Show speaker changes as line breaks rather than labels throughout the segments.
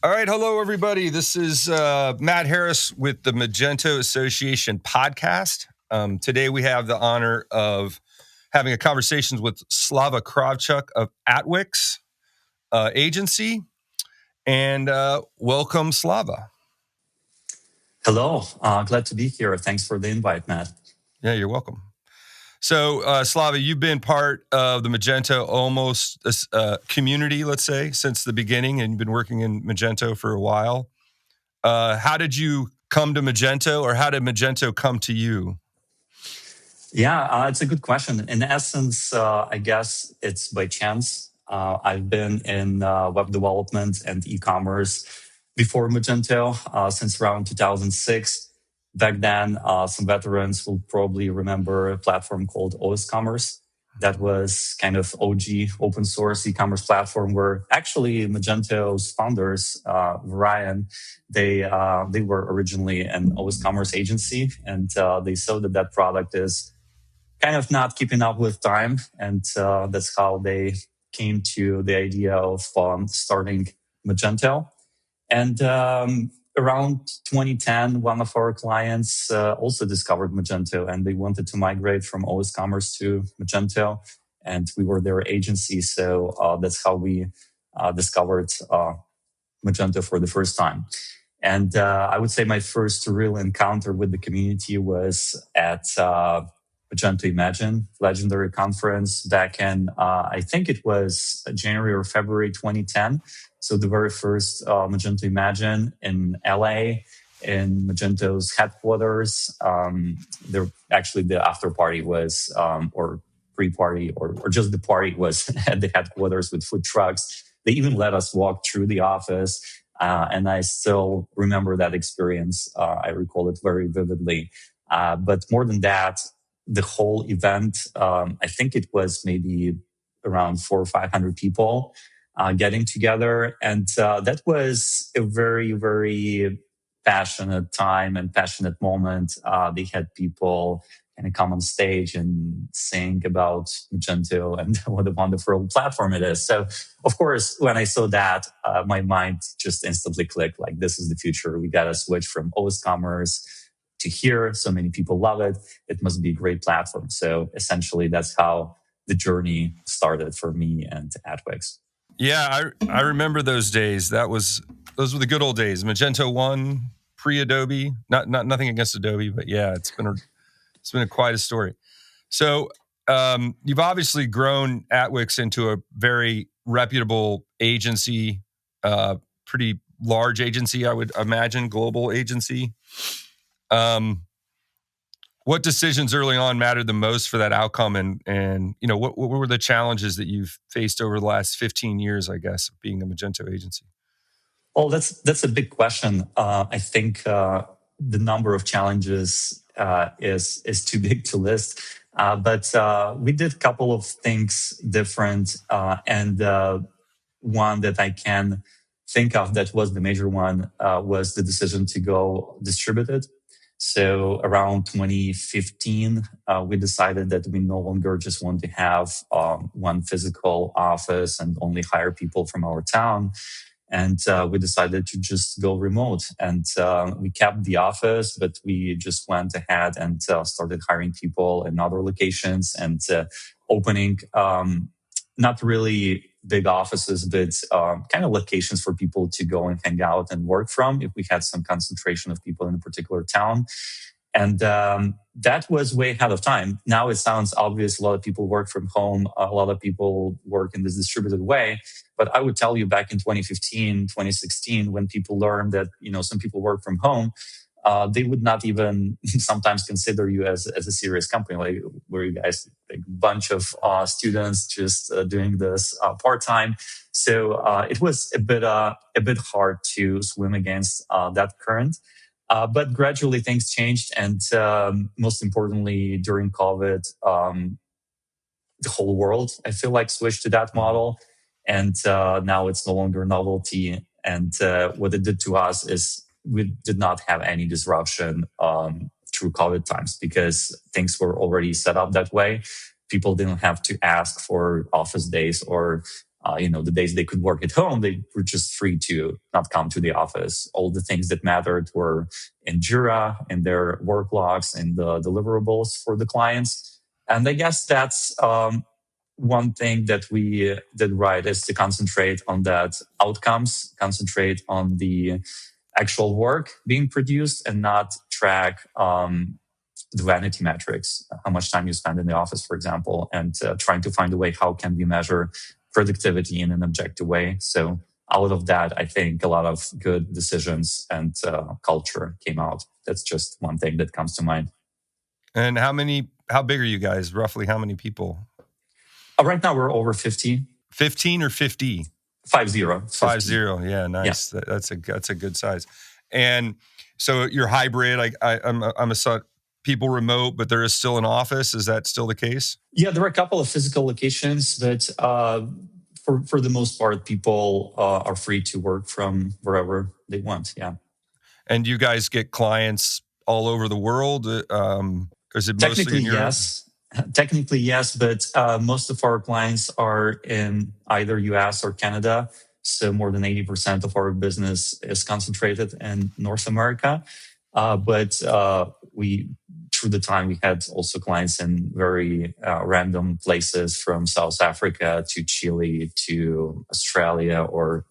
All right. Hello, everybody. This is Matt Harris with the Magento Association Podcast. Today, we have the honor of having a conversation with Slava Kravchuk of Atwix agency. And welcome, Slava.
Hello. Glad to be here. Thanks for the invite, Matt.
Yeah, you're welcome. So, Slava, you've been part of the Magento almost community, let's say, since the beginning, and you've been working in Magento for a while. How did you come to Magento, or how did Magento come to you?
Yeah, it's a good question. In essence, I guess it's by chance. I've been in web development and e-commerce before Magento since around 2006. Back then, some veterans will probably remember a platform called OSCommerce. That was kind of OG open source e-commerce platform where actually Magento's founders, Ryan, they were originally an OSCommerce agency, and they saw that product is kind of not keeping up with time, and that's how they came to the idea of starting Magento. And around 2010, one of our clients also discovered Magento, and they wanted to migrate from OSCommerce to Magento, and we were their agency. So that's how we discovered Magento for the first time. And I would say my first real encounter with the community was at Magento Imagine, legendary conference back in, I think it was January or February 2010. So the very first Magento Imagine in LA, in Magento's headquarters. There actually the after party was, or pre-party, or just the party was at the headquarters with food trucks. They even let us walk through the office. And I still remember that experience. I recall it very vividly. But more than that, the whole event, I think it was maybe around 400 or 500 people getting together. And that was a very, very passionate time and passionate moment. They had people kind of come on stage and sing about Magento and what a wonderful platform it is. So, of course, when I saw that, my mind just instantly clicked, like, this is the future. We got to switch from OSCommerce to here. So many people love it. It must be a great platform. So essentially, that's how the journey started for me and Atwix.
Yeah, I remember those days. Those were the good old days. Magento 1, pre-Adobe. Nothing against Adobe, but yeah, it's been quite a story. So you've obviously grown Atwix into a very reputable agency, pretty large agency, I would imagine, global agency. What decisions early on mattered the most for that outcome, and you know what were the challenges that you've faced over the last 15 years, I guess, of being a Magento agency?
Oh, that's a big question. I think the number of challenges is too big to list. But we did a couple of things different, and one that I can think of that was the major one was the decision to go distributed. So around 2015, we decided that we no longer just want to have one physical office and only hire people from our town. And we decided to just go remote. And we kept the office, but we just went ahead and started hiring people in other locations and opening not really big offices, but kind of locations for people to go and hang out and work from if we had some concentration of people in a particular town. And that was way ahead of time. Now it sounds obvious. A lot of people work from home. A lot of people work in this distributed way. But I would tell you back in 2015, 2016, when people learned that, some people work from home, they would not even sometimes consider you as a serious company. Like, were you guys a bunch of students just doing this part-time? So it was a bit hard to swim against that current. But gradually things changed. And most importantly, during COVID, the whole world, I feel like, switched to that model. And now it's no longer novelty. And what it did to us is we did not have any disruption through COVID times because things were already set up that way. People didn't have to ask for office days or the days they could work at home, they were just free to not come to the office. All the things that mattered were in Jira, in their work logs, and the deliverables for the clients. And I guess that's one thing that we did right, is to concentrate on that outcomes, concentrate on the actual work being produced, and not track the vanity metrics, how much time you spend in the office, for example, and trying to find a way how can we measure productivity in an objective way. So out of that, I think a lot of good decisions and culture came out. That's just one thing that comes to mind.
And how big are you guys? Roughly how many people?
Right now we're over 50.
15 or 50?
50.
50. Yeah, nice. Yeah. That's a good size. And so you're hybrid. I'm people remote, but there is still an office. Is that still the case?
Yeah, there are a couple of physical locations, but for the most part, people are free to work from wherever they want. Yeah.
And you guys get clients all over the world? Is it mostly in Europe?
Yes. Technically, yes, but most of our clients are in either US or Canada. So more than 80% of our business is concentrated in North America. But through the time, we had also clients in very random places, from South Africa to Chile to Australia, or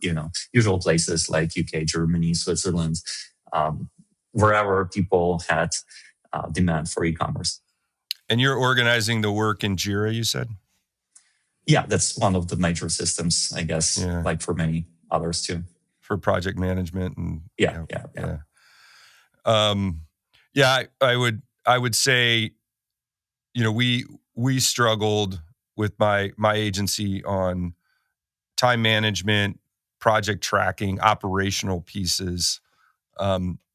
usual places like UK, Germany, Switzerland, wherever people had demand for e-commerce.
And you're organizing the work in Jira, you said? Yeah,
that's one of the major systems, I guess, like for many others too.
For project management and
yeah.
I would say, we struggled with my agency on time management, project tracking, operational pieces.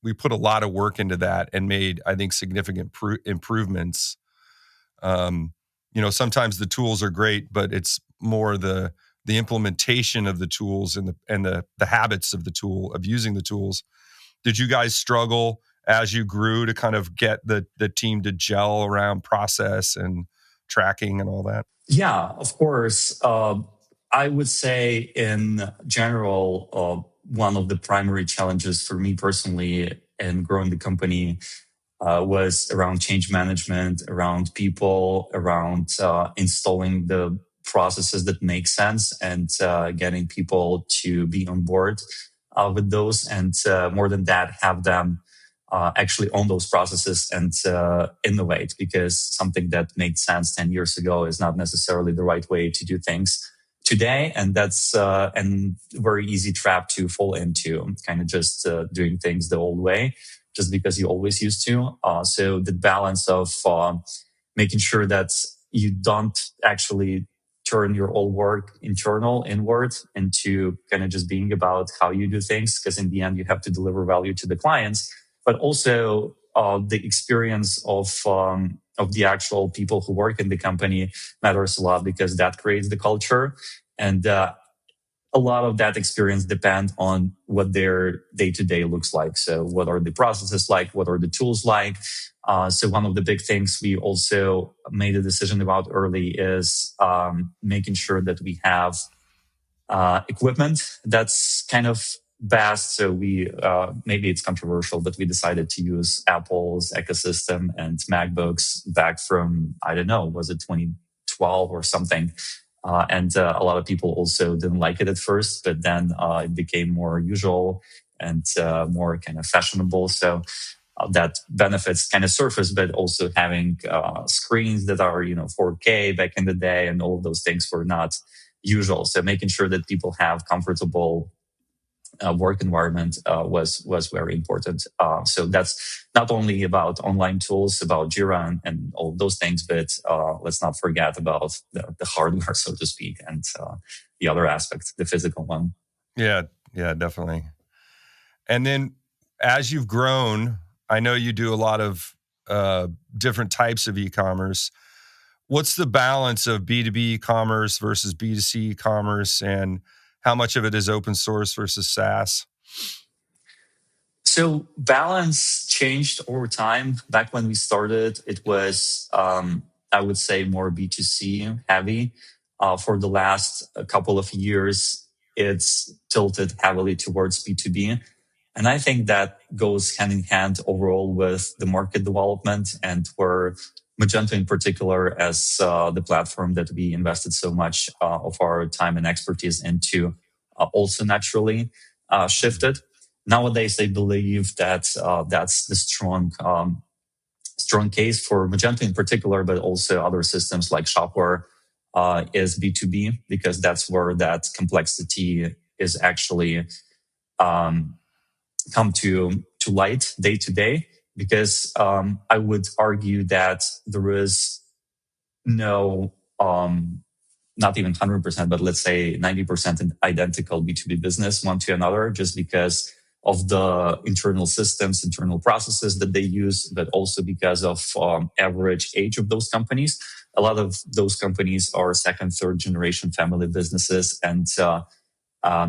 We put a lot of work into that and made, I think, significant improvements. Sometimes the tools are great, but it's more the implementation of the tools and the habits of the tool, of using the tools. Did you guys struggle as you grew to kind of get the team to gel around process and tracking and all that?
Yeah, of course. I would say in general, one of the primary challenges for me personally in growing the company was around change management, around people, around installing the processes that make sense, and getting people to be on board with those. And more than that, have them actually own those processes and innovate, because something that made sense 10 years ago is not necessarily the right way to do things today. And that's a very easy trap to fall into, kind of just doing things the old way, just because you always used to. So the balance of making sure that you don't actually turn your old work inward into kind of just being about how you do things, because in the end you have to deliver value to the clients, but also the experience of the actual people who work in the company matters a lot, because that creates the culture. And a lot of that experience depend on what their day-to-day looks like. So what are the processes like? What are the tools like? So one of the big things we also made a decision about early is making sure that we have equipment that's kind of best. So we, maybe it's controversial, but we decided to use Apple's ecosystem and MacBooks back from, I don't know, was it 2012 or something? And a lot of people also didn't like it at first, but then it became more usual and more kind of fashionable. So that benefits kind of surface, but also having screens that are 4K back in the day, and all of those things were not usual. So making sure that people have comfortable work environment was very important. So that's not only about online tools, about Jira and all of those things, but let's not forget about the hardware, so to speak, and the other aspect, the physical one.
Yeah, definitely. And then as you've grown, I know you do a lot of different types of e-commerce. What's the balance of B2B e-commerce versus B2C e-commerce, and how much of it is open source versus SaaS?
So balance changed over time. Back when we started, it was, I would say, more B2C heavy. For the last couple of years, it's tilted heavily towards B2B. And I think that goes hand in hand overall with the market development, and where Magento in particular, as the platform that we invested so much of our time and expertise into, also naturally shifted. Nowadays, I believe that that's the strong case for Magento in particular, but also other systems like Shopware is B2B, because that's where that complexity is actually come to light day to day. Because I would argue that there is no, not even 100%, but let's say 90% identical B2B business one to another, just because of the internal systems, internal processes that they use, but also because of average age of those companies. A lot of those companies are second, third generation family businesses, and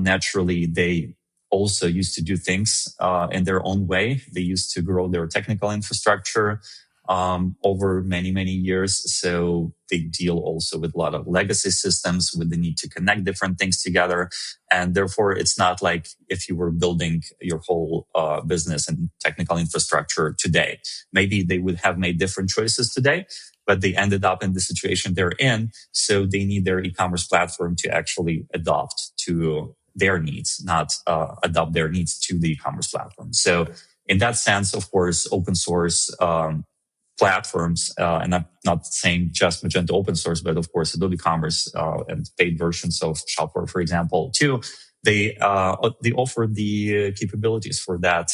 naturally they also used to do things in their own way. They used to grow their technical infrastructure over many, many years. So they deal also with a lot of legacy systems, with the need to connect different things together. And therefore, it's not like if you were building your whole business and technical infrastructure today. Maybe they would have made different choices today, but they ended up in the situation they're in. So they need their e-commerce platform to actually adopt to their needs, not adopt their needs to the e-commerce platform. So in that sense, of course, open source platforms, and I'm not saying just Magento open source, but of course, Adobe Commerce and paid versions of Shopware, for example, too, they offer the capabilities for that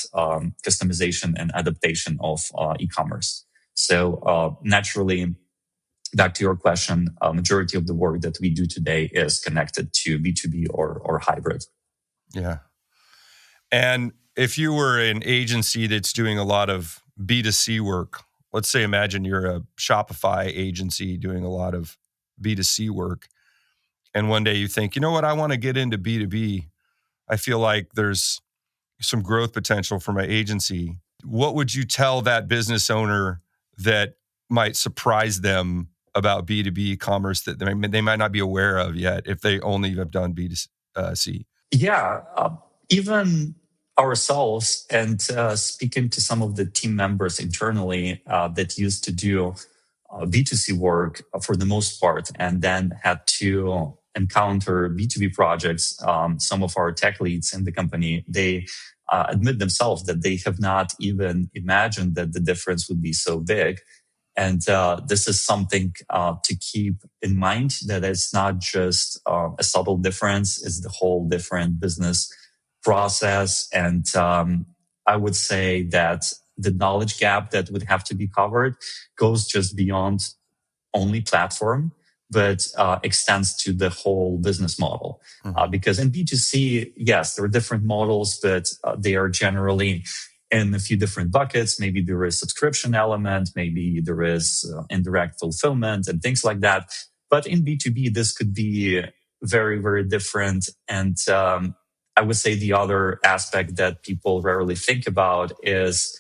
customization and adaptation of e-commerce. So naturally, back to your question, majority of the work that we do today is connected to B2B or hybrid.
Yeah. And if you were an agency that's doing a lot of B2C work, let's say, imagine you're a Shopify agency doing a lot of B2C work, and one day you think, you know what, I want to get into B2B. I feel like there's some growth potential for my agency. What would you tell that business owner that might surprise them about B2B commerce that they might not be aware of yet if they only have done B2C?
Yeah, even ourselves, and speaking to some of the team members internally that used to do B2C work for the most part, and then had to encounter B2B projects. Some of our tech leads in the company, they admit themselves that they have not even imagined that the difference would be so big. And this is something to keep in mind, that it's not just a subtle difference, it's the whole different business process. And I would say that the knowledge gap that would have to be covered goes just beyond only platform, but extends to the whole business model. Because in B2C, yes, there are different models, but they are generally in a few different buckets. Maybe there is subscription element, maybe there is indirect fulfillment and things like that. But in B2B, this could be very, very different. And I would say the other aspect that people rarely think about is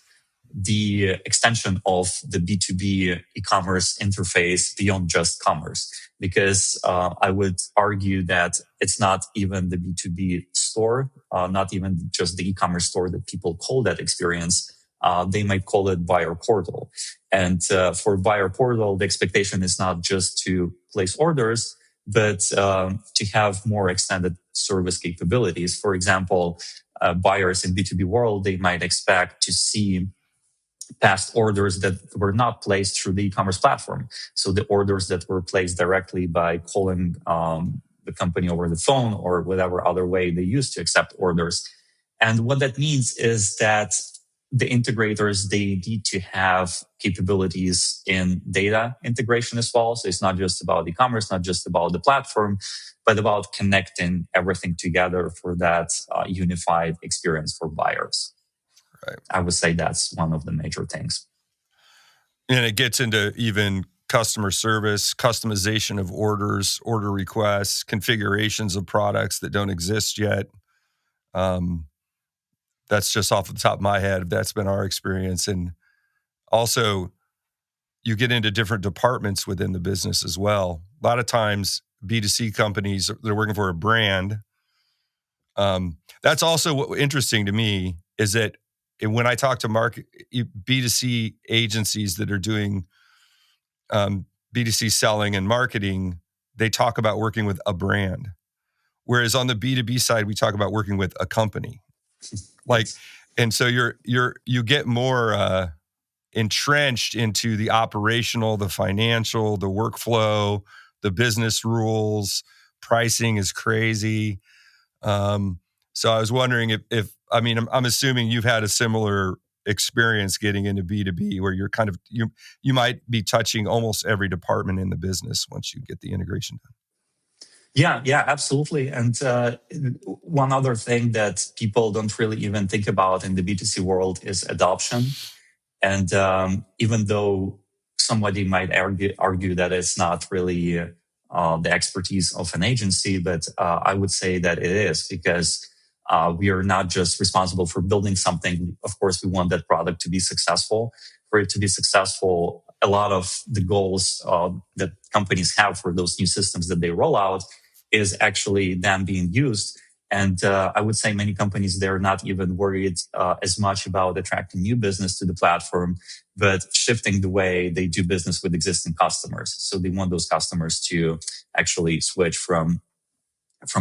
the extension of the B2B e-commerce interface beyond just commerce. Because I would argue that it's not even the B2B store, not even just the e-commerce store that people call that experience. They might call it buyer portal. And for buyer portal, the expectation is not just to place orders, but to have more extended service capabilities. For example, buyers in B2B world, they might expect to see past orders that were not placed through the e-commerce platform. So the orders that were placed directly by calling the company over the phone or whatever other way they used to accept orders. And what that means is that the integrators, they need to have capabilities in data integration as well. So it's not just about e-commerce, not just about the platform, but about connecting everything together for that unified experience for buyers.
Right.
I would say that's one of the major things.
And it gets into even customer service, customization of orders, order requests, configurations of products that don't exist yet. That's just off the top of my head. That's been our experience. And also, you get into different departments within the business as well. A lot of times, B2C companies, they're working for a brand. That's also what interesting to me is that when I talk to B2C agencies that are doing B2C selling and marketing, they talk about working with a brand. Whereas on the B2B side, we talk about working with a company. And so you get more entrenched into the operational, the financial, the workflow, the business rules. Pricing is crazy. So I was wondering I'm assuming you've had a similar experience getting into B2B where you're kind of, you might be touching almost every department in the business once you get the integration done.
Yeah, absolutely. And one other thing that people don't really even think about in the B2C world is adoption. And even though somebody might argue that it's not really the expertise of an agency, but I would say that it is, because we are not just responsible for building something. Of course, we want that product to be successful. For it to be successful, a lot of the goals that companies have for those new systems that they roll out is actually them being used. And I would say many companies, they're not even worried as much about attracting new business to the platform, but shifting the way they do business with existing customers. So they want those customers to actually switch from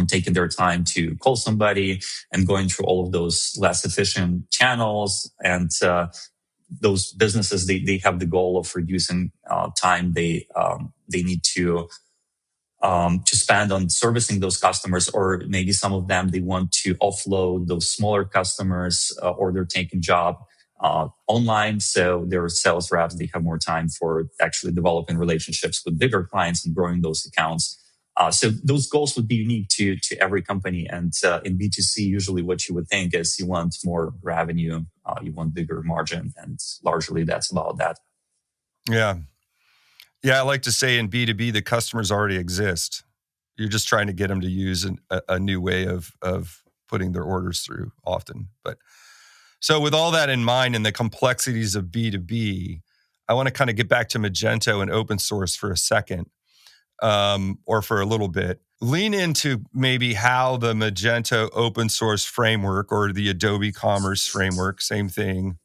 taking their time to call somebody and going through all of those less efficient channels. And those businesses, they have the goal of reducing time they need to spend on servicing those customers, or maybe some of them, they want to offload those smaller customers, or they're taking job online. So their sales reps, they have more time for actually developing relationships with bigger clients and growing those accounts. So those goals would be unique to every company. And in B2C, usually what you would think is you want more revenue, you want bigger margin, and largely that's about that.
Yeah. Yeah, I like to say in B2B, the customers already exist. You're just trying to get them to use a new way of putting their orders through often. But so with all that in mind and the complexities of B2B, I want to kind of get back to Magento and open source for a second, or for a little bit. Lean into maybe how the Magento open source framework or the Adobe Commerce framework, same thing,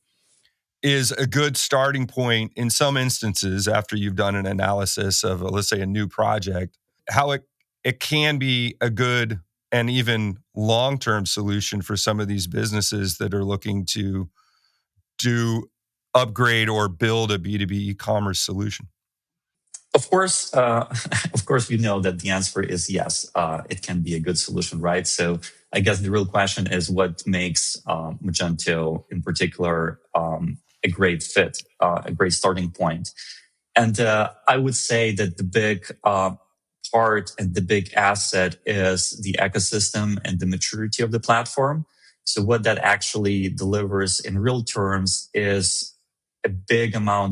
is a good starting point in some instances after you've done an analysis of, let's say, a new project, how it can be a good and even long-term solution for some of these businesses that are looking to do upgrade or build a B2B e-commerce solution.
Of course, we know that the answer is yes. It can be a good solution, right? So I guess the real question is what makes Magento in particular a great fit, a great starting point. And I would say that the big part and the big asset is the ecosystem and the maturity of the platform. So what that actually delivers in real terms is a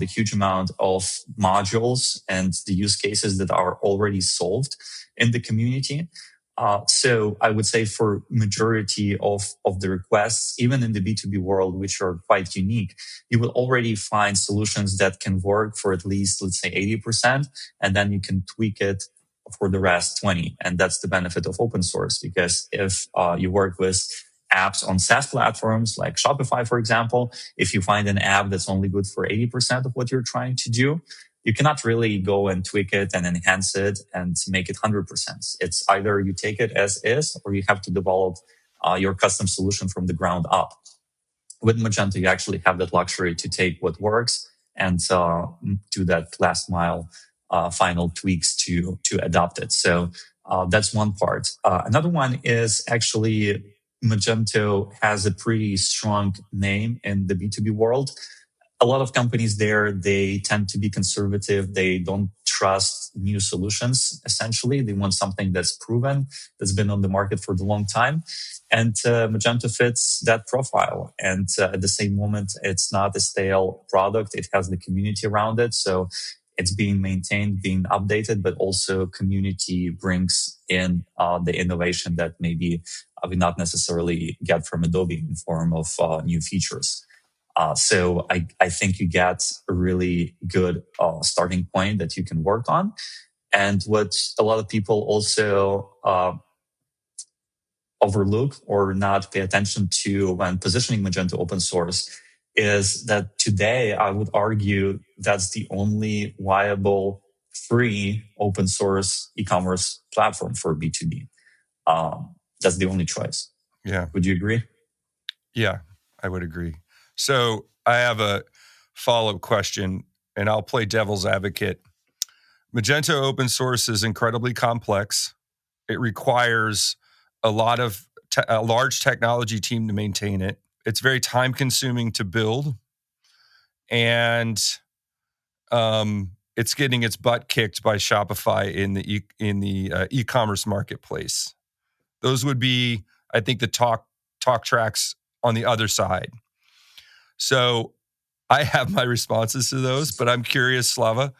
huge amount of modules and the use cases that are already solved in the community. So I would say for majority of the requests, even in the B2B world, which are quite unique, you will already find solutions that can work for at least, let's say 80%, and then you can tweak it for the rest 20. And that's the benefit of open source, because if you work with apps on SaaS platforms like Shopify, for example, if you find an app that's only good for 80% of what you're trying to do, you cannot really go and tweak it and enhance it and make it 100%. It's either you take it as is, or you have to develop your custom solution from the ground up. With Magento, you actually have that luxury to take what works and do that last mile final tweaks to adopt it. So that's one part. Another one is actually Magento has a pretty strong name in the B2B world. A lot of companies there, they tend to be conservative. They don't trust new solutions, essentially. They want something that's proven, that's been on the market for a long time. And Magento fits that profile. And at the same moment, it's not a stale product. It has the community around it. So it's being maintained, being updated, but also community brings in the innovation that maybe we not necessarily get from Adobe in form of new features. So I think you get a really good starting point that you can work on. And what a lot of people also overlook or not pay attention to when positioning Magento open source is that today I would argue that's the only viable free open source e-commerce platform for B2B. That's the only choice.
Yeah.
Would you agree?
Yeah, I would agree. So I have a follow-up question, and I'll play devil's advocate. Magento open source is incredibly complex. It requires a large technology team to maintain it. It's very time consuming to build, and it's getting its butt kicked by Shopify in the e-commerce marketplace. Those would be, I think, the talk tracks on the other side. So I have my responses to those, but I'm curious, Slava,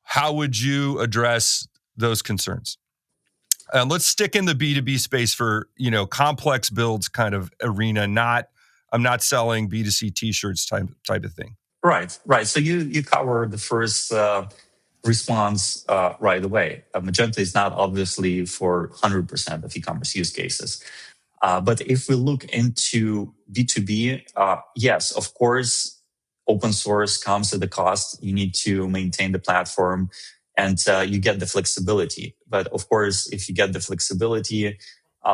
how would you address those concerns? Let's stick in the B2B space for, complex builds kind of arena. I'm not selling B2C t-shirts type of thing.
Right. So you cover the first response right away. Magento is not obviously for 100% of e-commerce use cases. But if we look into B2B, yes, of course, open source comes at a cost. You need to maintain the platform and you get the flexibility. But of course, if you get the flexibility,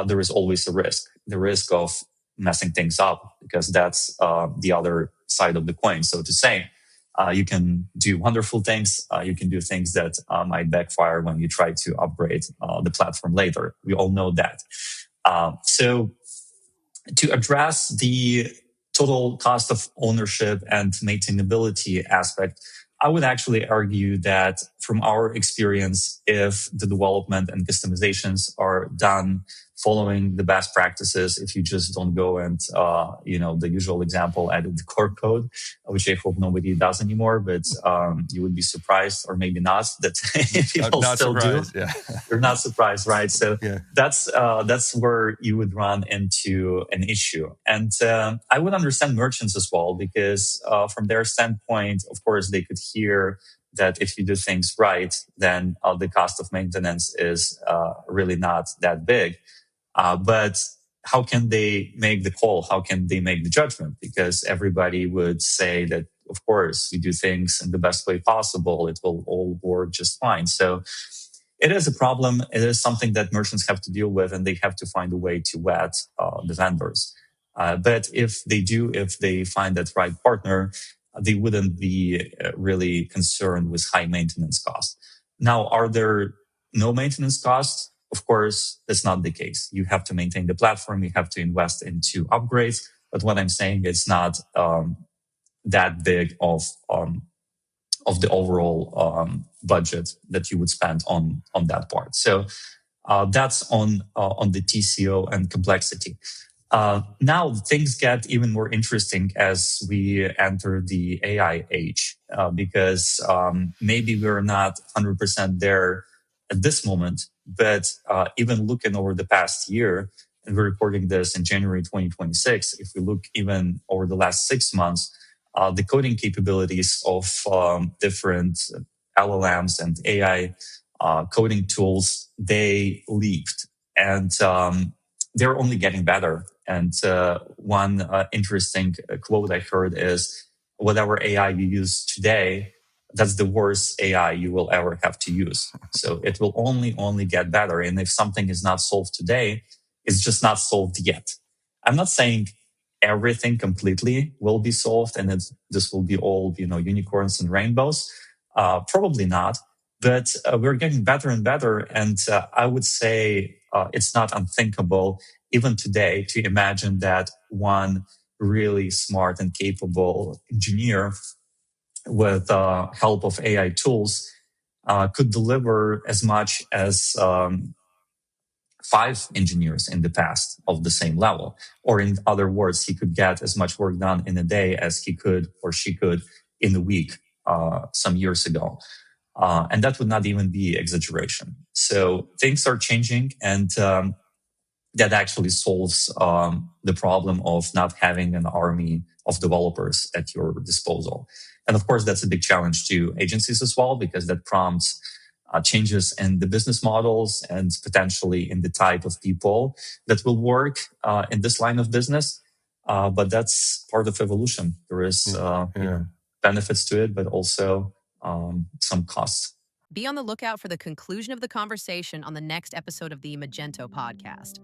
there is always a risk, the risk of messing things up, because that's the other side of the coin, so to say. You can do wonderful things. You can do things that might backfire when you try to upgrade the platform later. We all know that. So to address the total cost of ownership and maintainability aspect, I would actually argue that from our experience, if the development and customizations are done following the best practices, if you just don't go and, the usual example, edit the core code, which I hope nobody does anymore, but you would be surprised, or maybe not, that people
not
still
surprised,
do.
Yeah.
You're not surprised, right? So
yeah.
that's where you would run into an issue. And I would understand merchants as well, because from their standpoint, of course, they could hear that if you do things right, then the cost of maintenance is really not that big. But how can they make the call? How can they make the judgment? Because everybody would say that, of course, we do things in the best way possible. It will all work just fine. So it is a problem. It is something that merchants have to deal with, and they have to find a way to vet the vendors. But if they find that right partner, they wouldn't be really concerned with high maintenance costs. Now, are there no maintenance costs? Of course, that's not the case. You have to maintain the platform. You have to invest into upgrades. But what I'm saying is not that big of the overall budget that you would spend on that part. So that's on the TCO and complexity. Now things get even more interesting as we enter the AI age, because maybe we're not 100% there at this moment, but even looking over the past year, and we're recording this in January 2026, if we look even over the last 6 months, the coding capabilities of different LLMs and AI coding tools, they leaped, and they're only getting better. And one interesting quote I heard is, whatever AI you use today, that's the worst AI you will ever have to use. So it will only get better. And if something is not solved today, it's just not solved yet. I'm not saying everything completely will be solved and this will be all, unicorns and rainbows. Probably not. But we're getting better and better. And I would say it's not unthinkable, even today, to imagine that one really smart and capable engineer with help of AI tools could deliver as much as 5 engineers in the past of the same level. Or in other words, he could get as much work done in a day as he could or she could in a week some years ago. And that would not even be exaggeration. So things are changing. And that actually solves the problem of not having an army of developers at your disposal. And of course, that's a big challenge to agencies as well, because that prompts changes in the business models and potentially in the type of people that will work in this line of business. But that's part of evolution. There is benefits to it, but also some costs.
Be on the lookout for the conclusion of the conversation on the next episode of the Magento podcast.